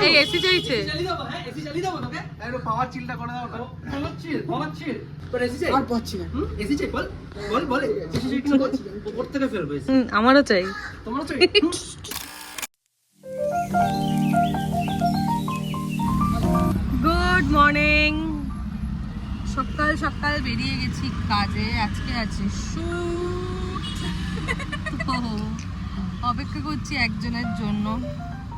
এই এসি চাইছে। পাওয়ার চিলটা করে দাও না। পাওয়ার চিল তোর এসি চাই? আর পাচ্ছি না। এসি চাই বল বল বল এসি চাই কিনা বল। উপর থেকে ফেলবো এসি। আমারও চাই। তোমারও চাই? Good morning. সকাল সকাল বেরিয়ে গেছি কাজে। আজকে আছে শুট। অপেক্ষা করছি একজনের জন্য।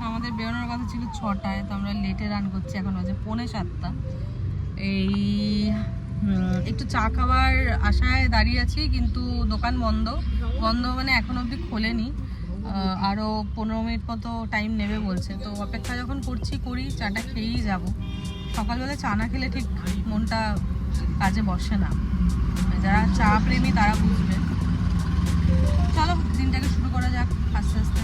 আমাদের বেরোনোর কথা ছিল 6টায়, তো আমরা লেটে রান করছি। এখন বাজে 6:45। এই একটু চা খাওয়ার আশায় দাঁড়িয়ে আছি, কিন্তু দোকান বন্ধ। বন্ধ মানে এখন অবধি খোলেনি। আরও 15 মিনিট মতো টাইম নেবে বলছে। তো অপেক্ষা যখন করি, চাটা খেয়েই যাব। সকালবেলা চা না খেলে ঠিক মনটা কাজে বসে না। যারা চা প্রেমী তারা বুঝবে। চলো দিনটাকে শুরু করা যাক আস্তে আস্তে।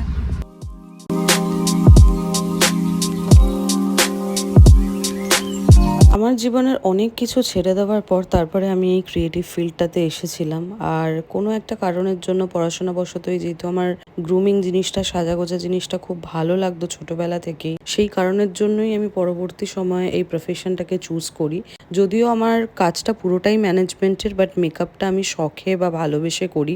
আমার জীবনের অনেক কিছু ছেড়ে দেওয়ার পর তারপরে আমি এই ক্রিয়েটিভ ফিল্ডটাতে এসেছিলাম। আর কোনো একটা কারণের জন্য পড়াশোনাবশতই, যেহেতু আমার গ্রুমিং জিনিসটা, সাজাগোজা জিনিসটা খুব ভালো লাগতো ছোটবেলা থেকেই, সেই কারণের জন্যই আমি পরবর্তী সময়ে এই প্রফেশনটাকে চুজ করি। যদিও আমার কাজটা পুরোটাই ম্যানেজমেন্টের, বাট মেকআপটা আমি শখে বা ভালোবেসে করি।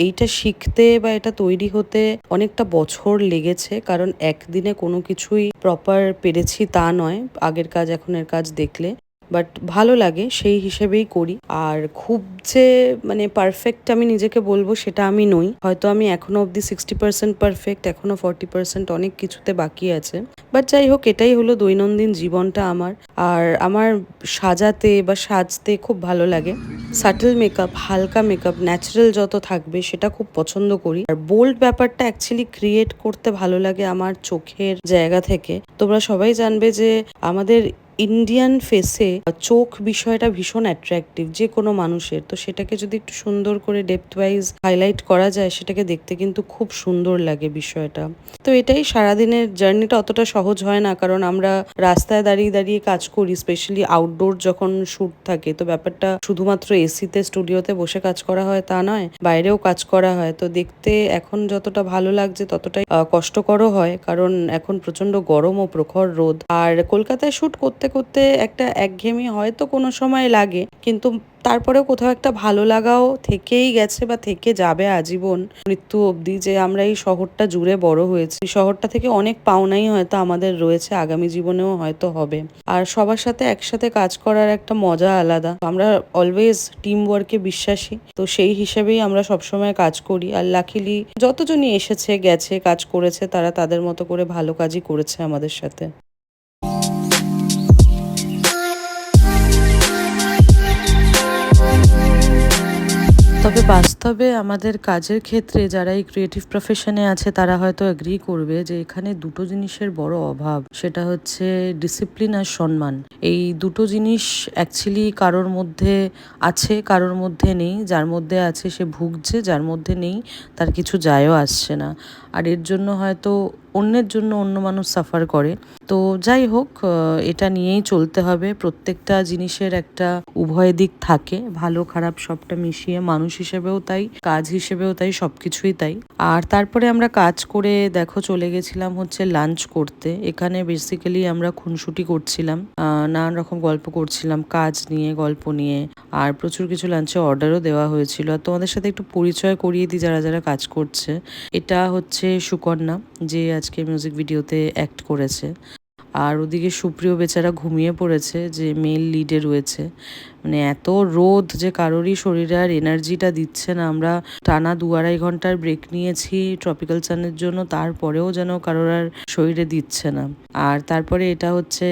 এইটা শিখতে বা এটা তৈরি হতে অনেকটা বছর লেগেছে, কারণ একদিনে কোনো কিছুই প্রপার পেরেছি তা নয়। আগের কাজ এখনের কাজ দেখলে, বাট ভালো লাগে সেই হিসেবেই করি। আর খুব যে মানে পারফেক্ট আমি নিজেকে বলবো সেটা আমি নই। হয়তো আমি এখনো অবধি 60% পারফেক্ট, এখনো 40% অনেক কিছুতে বাকি আছে। বাট যাই হোক, এটাই হলো দৈনন্দিন জীবনটা আমার। আর আমার সাজাতে বা সাজতে খুব ভালো লাগে। সাটল মেকআপ, হালকা মেকআপ, ন্যাচারাল যত থাকবে সেটা খুব পছন্দ করি। আর বোল্ড ব্যাপারটা অ্যাকচুয়ালি ক্রিয়েট করতে ভালো লাগে আমার চোখের জায়গা থেকে। তোমরা সবাই জানবে যে আমাদের ইন্ডিয়ান ফেসে চোখ বিষয়টা ভীষণ অ্যাট্রাকটিভ যে কোনো মানুষের। তো সেটাকে যদি একটু সুন্দর করে ডেপথ ওয়াইজ হাইলাইট করা যায়, সেটাকে দেখতে কিন্তু খুব সুন্দর লাগে বিষয়টা। তো এটাই, সারাদিনের জার্নিটা অতটা সহজ হয় না, কারণ আমরা রাস্তায় দাঁড়িয়ে দাঁড়িয়ে কাজ করি, স্পেশালি আউটডোর যখন শ্যুট থাকে। তো ব্যাপারটা শুধুমাত্র এসিতে স্টুডিওতে বসে কাজ করা হয় তা নয়, বাইরেও কাজ করা হয়। তো দেখতে এখন যতটা ভালো লাগছে ততটাই কষ্টকরও হয়, কারণ এখন প্রচন্ড গরম ও প্রখর রোদ। আর কলকাতায় শ্যুট করতে করতে একটা একঘেয়েমি হয়তো কোনো সময় লাগে, কিন্তু তারপরেও কোথাও একটা ভালো লাগাও থেকেই গেছে বা থেকে যাবে আজীবন, মৃত্যু অবধি। যে আমরা এই শহরটা জুড়ে বড় হয়েছি, শহরটা থেকে অনেক পাওনাই হয়তো আমাদের রয়েছে, আগামী জীবনেও হয়তো হবে। আর সবার সাথে একসাথে কাজ করার একটা মজা আলাদা। আমরা অলওয়েজ টিম ওয়ার্কে বিশ্বাসী, তো সেই হিসেবেই আমরা সবসময় কাজ করি। আর লাকিলি যতজনই এসেছে গেছে কাজ করেছে, তারা তাদের মতো করে ভালো কাজই করেছে আমাদের সাথে। তবে বাস্তবে আমাদের কাজের ক্ষেত্রে যারা এই ক্রিয়েটিভ প্রফেশনে আছে তারা হয়তো এগ্রি করবে যে এখানে দুটো জিনিসের বড় অভাব, সেটা হচ্ছে ডিসিপ্লিন আর সম্মান। এই দুটো জিনিস অ্যাকচুয়ালি কারোর মধ্যে আছে, কারোর মধ্যে নেই। যার মধ্যে আছে সে ভুগছে, যার মধ্যে নেই তার কিছু যায়ও আসছে না। আর এর জন্য হয়তো অন্যের জন্য অন্য মানুষ সাফার করে। তো যাই হোক, এটা নিয়েই চলতে হবে। প্রত্যেকটা জিনিসের একটা উভয় দিক থাকে, ভালো খারাপ সবটা মিশিয়ে। মানুষ হিসেবেও তাই, কাজ হিসেবেও তাই, সবকিছুই তাই। আর তারপরে আমরা কাজ করে দেখো চলে গেছিলাম হচ্ছে লাঞ্চ করতে। এখানে বেসিক্যালি আমরা খুনসুটি করছিলাম, নানান রকম গল্প করছিলাম, কাজ নিয়ে, গল্প নিয়ে। আর প্রচুর কিছু লাঞ্চে অর্ডারও দেওয়া হয়েছিল। আর তোমাদের সাথে একটু পরিচয় করিয়ে দিই যারা যারা কাজ করছে। এটা হচ্ছে সুকন্যা, যে আজকে মিউজিক ভিডিওতে অ্যাক্ট করেছে। আর ওদিকে সুপ্রিয় বেচারা ঘুমিয়ে পড়েছে, যে মেল লিডে রয়েছে। মানে এত রোদ যে কারোরই শরীরে আর এনার্জিটা দিচ্ছে না। আমরা টানা 2-2.5 ঘন্টার ব্রেক নিয়েছি ট্রপিক্যাল সানের জন্য, তারপরেও যেন কারোর আর শরীরে দিচ্ছে না। আর তারপরে এটা হচ্ছে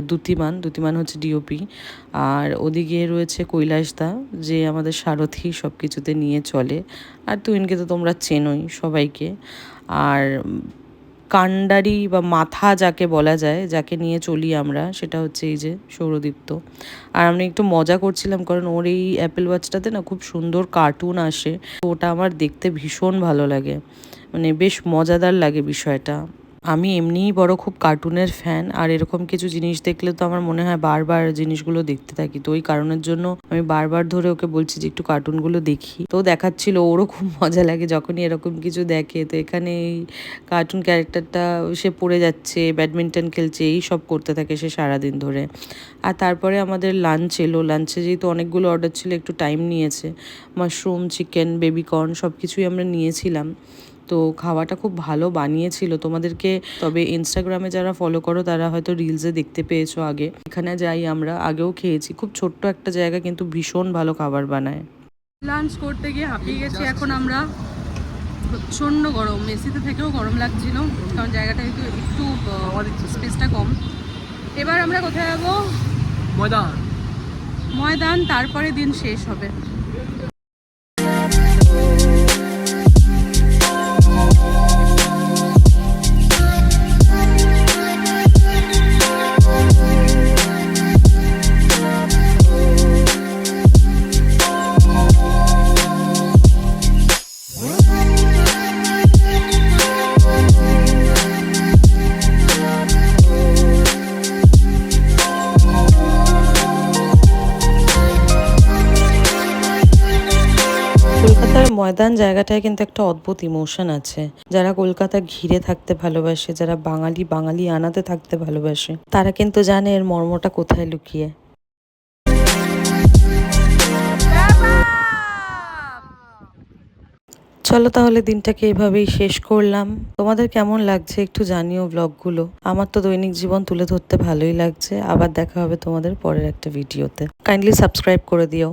দ্যুতিমান হচ্ছে ডিওপি। আর ওদিকে রয়েছে কৈলাস দা, যে আমাদের সারথি, সব কিছুতে নিয়ে চলে। আর তুহিনকে তো তোমরা চেনোই সবাইকে। আর কাণ্ডারি বা মাথা যাকে বলা যায়, যাকে নিয়ে চলি আমরা, সেটা হচ্ছে এই যে সৌরদীপ্ত। আর আমরা একটু মজা করছিলাম, কারণ ওর এই অ্যাপেল ওয়াচটাতে না খুব সুন্দর কার্টুন আসে, তো ওটা আমার দেখতে ভীষণ ভালো লাগে, মানে বেশ মজাদার লাগে বিষয়টা। আমি এমনিই বড় খুব কার্টুনের ফ্যান, আর এরকম কিছু জিনিস দেখলে তো আমার মনে হয় বারবার জিনিসগুলো দেখতে থাকি। তো ওই কারণের জন্য আমি বারবার ধরে ওকে বলছি যে একটু কার্টুনগুলো দেখি। তো দেখাচ্ছিল, ওরও খুব মজা লাগে যখনই এরকম কিছু দেখে। তো এখানে এই কার্টুন ক্যারেক্টারটা সে পড়ে যাচ্ছে, ব্যাডমিন্টন খেলছে, এই সব করতে থাকে সে সারাদিন ধরে। আর তারপরে আমাদের লাঞ্চ এলো। লাঞ্চে যেহেতু অনেকগুলো অর্ডার ছিল, একটু টাইম নিয়েছে। মাশরুম, চিকেন, বেবিকর্ন সব কিছুই আমরা নিয়েছিলাম। তো খাওয়াটা খুব ভালো বানিয়েছিল তোমাদেরকে, তবে ইনস্টাগ্রামে যারা ফলো করো তারা হয়তো রিলসে দেখতে পেয়েছো আগে। এখানে যাই আমরা আগেও খেয়েছি, খুব ছোট্ট একটা জায়গা কিন্তু ভীষণ ভালো খাবার বানায়। লাঞ্চ করতে গিয়ে হাঁপিয়ে গেছি এখন আমরা। প্রচণ্ড গরম, এসিতে থেকেও গরম লাগছিল, কারণ জায়গাটা একটু স্পেসটা কম। এবার আমরা কোথায় যাবো? ময়দান। তারপরে দিন শেষ হবে। কলকাতার ময়দান জায়গাটায় কিন্তু একটা অদ্ভুত ইমোশন আছে। যারা কলকাতা ঘিরে থাকতে ভালোবাসে, যারা বাঙালি বাঙালি আনাতে থাকতে ভালোবাসে, তারা কিন্তু জানে এর মর্মটা কোথায় লুকিয়ে। চলো তাহলে দিনটাকে এভাবেই শেষ করলাম। তোমাদের কেমন লাগছে একটু জানিও ব্লগগুলো। আমার তো দৈনিক জীবন তুলে ধরতে ভালোই লাগছে। আবার দেখা হবে তোমাদের পরের একটা ভিডিওতে। কাইন্ডলি সাবস্ক্রাইব করে দিও।